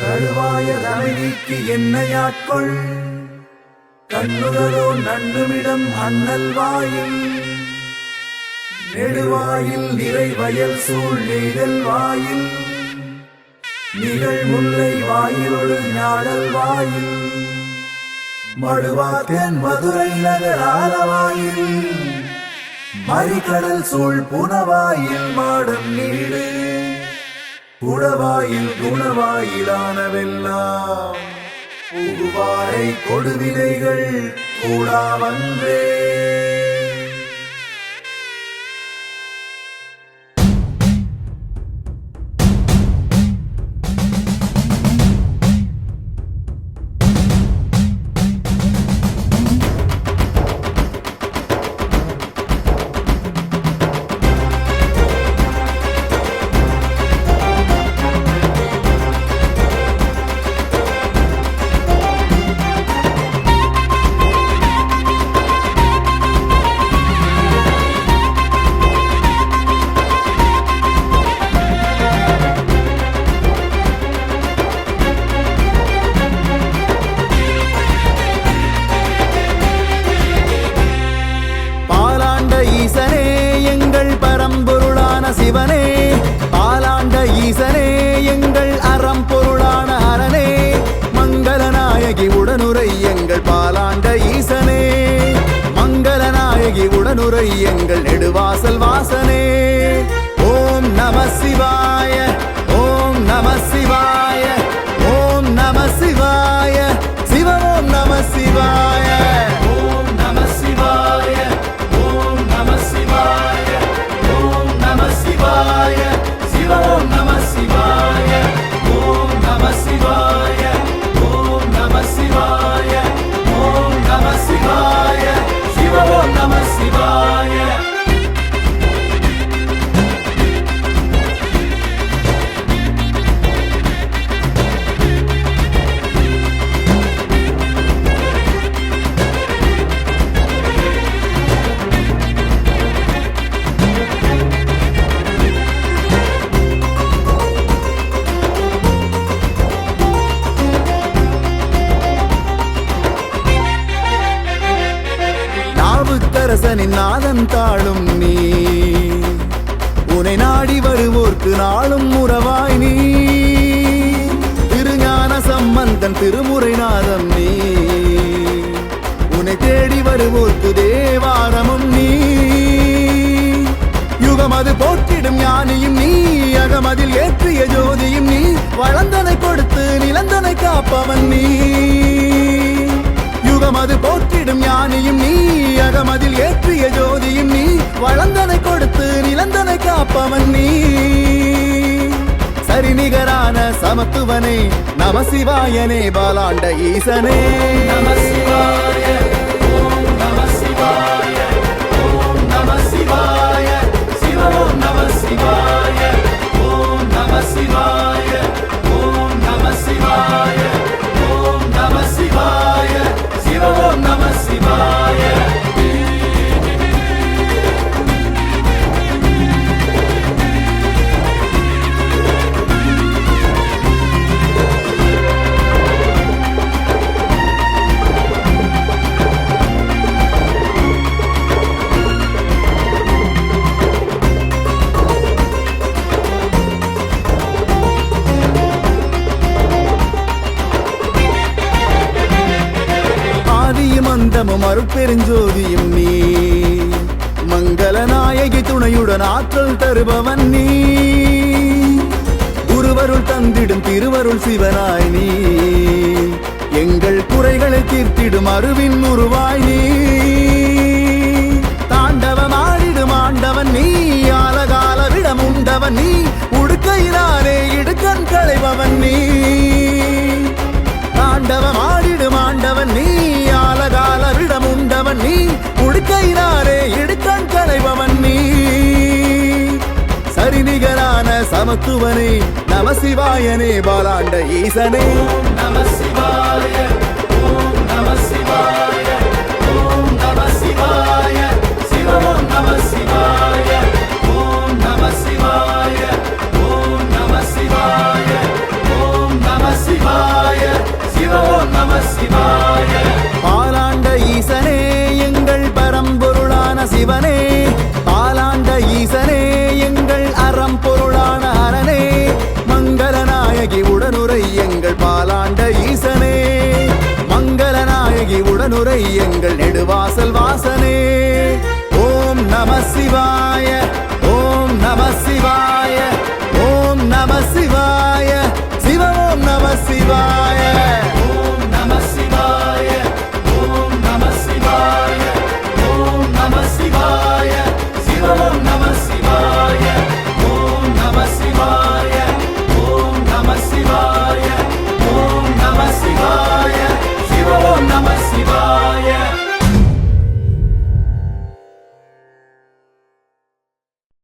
கழுவாய தமிழிக்கு என்னையாட்கொள் கண்ணுதலோ நண்ணுமிடம் அண்ணல் வாயில் நெடுவாயில் நிறைவயல் சூழ் நெய்தல் வாயில் நிகழ் முல்லை வாயிலொடு ஞாழல் வாயில் மடுவாக்கன் மதுரை நகர் ஆலவாயில் மறிகடல் சூழ் புனவாயில் மாடம் நீடு குடவாயில் குணவாயிலானவெல்லாம் புகுவாரை கொடுவினைகள் கூடா வந்தே. சிவனே பாலாண்ட ஈசனே எங்கள் அறம் பொருளான அரணே மங்களநாயகி உடனுரை எங்கள் பாலாண்ட ஈசனே மங்களநாயகி உடனுரை எங்கள் நெடுவாசல் வாசனே. ஓம் நம சிவாய ஓம் நம சிவாய ஓம் நம சிவாய சிவ ஓம் நம சிவாய ஓம் நம சிவாய ஓம் நம சிவாய ஓம் நம சிவாய சிவ ஓம் நம சிவாய ஓம் நம சிவாய ஓம் நம சிவாய ஓம் நம சிவாய சிவ ஓம் நம சிவாய. நாவுக்கரசனின் நாதன் தாழும் நீ உனை நாடி வருவோர்க்கு நாளும் உறவாய் நீ திருஞான சம்பந்தன் திருமுறை நாதம் நீ உனை தேடி வருவோர்க்கு தேவாரமும் நீ யுகமது போற்றிடும் ஞானியும் நீ அகமதில் ஏற்றிய ஜோதியும் நீ வளந்தனை கொடுத்து நிலந்தனை காப்பவன் நீ யுகமது போற்றிடும் ஞானியும் நீ அகமதில் ஏற்றிய ஜோதியும் நீ வளந்தனை கொடுத்து நிலந்தனை காப்பவன் நீ சரிநிகரான சமத்துவனே நம சிவாயனே பாலாண்ட ஈசனே நம சிவாய ஓம் நம சிவாய ஓம் நம சிவாய சிவ ஓம் நம சிவாய ஓம் நம சிவாய ஓம் நம சிவாய ஓம் நம சிவாய சிவ ஓம் நம சிவாய. மந்தமும் அருட்பெருஞ்சோதியும் நீ மங்களநாயகி துணையுடன் ஆற்றல் தருபவன் நீ குருவருள் தந்திடும் திருவருள் சிவனாய் நீ எங்கள் குறைகளை தீர்த்திடும் அருவின் உருவாய் நீ தாண்டவமாடிடும் ஆண்டவன் நீ ஆலகால விடம் உண்டவன் நீ உடுக்கையினாலே இடுக்கண் களைபவன் நீ தாண்டவமாடிடும் ஆண்டவன் நீ ஆலகால விடம் உண்டவன் நீ உடுக்கையினாலே இடுக்கண் களைபவன் நீ சரிநிகரான சமத்துவனே நம சிவாயனே பாலாண்ட ஈசனே நம சிவாய ஓம் நம சிவாய ஓம் நம சிவாய சிவ ஓம் நம சிவாய ஓம் நம சிவாய ஓம் நம சிவாய ஓம் நம சிவாய நம சிவாய